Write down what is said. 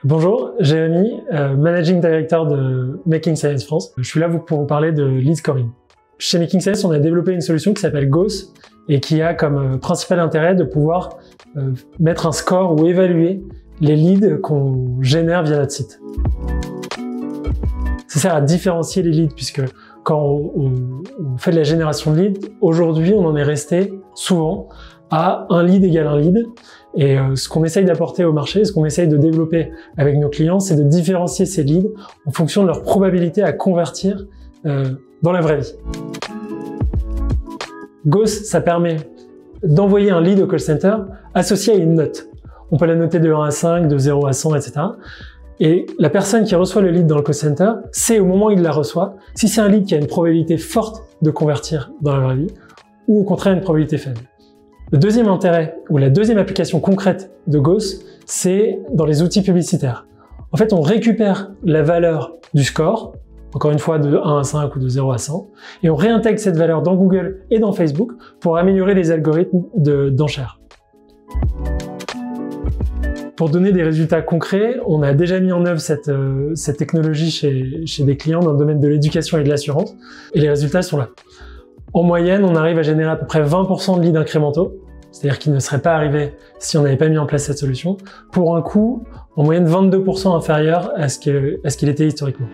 Bonjour, Jérémy, Managing Director de Making Science France. Je suis là pour vous parler de lead scoring. Chez Making Science, on a développé une solution qui s'appelle Gauss et qui a comme principal intérêt de pouvoir mettre un score ou évaluer les leads qu'on génère via notre site. Ça sert à différencier les leads puisque quand on fait de la génération de leads, aujourd'hui on en est resté souvent à un lead égale un lead. Et ce qu'on essaye d'apporter au marché, ce qu'on essaye de développer avec nos clients, c'est de différencier ces leads en fonction de leur probabilité à convertir dans la vraie vie. Gauss, ça permet d'envoyer un lead au call center associé à une note. On peut la noter de 1 à 5, de 0 à 100, etc. Et la personne qui reçoit le lead dans le call center sait au moment où il la reçoit si c'est un lead qui a une probabilité forte de convertir dans la vraie vie ou au contraire une probabilité faible. Le deuxième intérêt, ou la deuxième application concrète de Gauss, c'est dans les outils publicitaires. En fait, on récupère la valeur du score, encore une fois de 1 à 5 ou de 0 à 100, et on réintègre cette valeur dans Google et dans Facebook pour améliorer les algorithmes d'enchères. Pour donner des résultats concrets, on a déjà mis en œuvre cette technologie chez des clients dans le domaine de l'éducation et de l'assurance, et les résultats sont là. En moyenne, on arrive à générer à peu près 20% de leads incrémentaux, c'est-à-dire qu'ils ne seraient pas arrivés si on n'avait pas mis en place cette solution, pour un coût en moyenne 22% inférieur à ce qu'il était historiquement.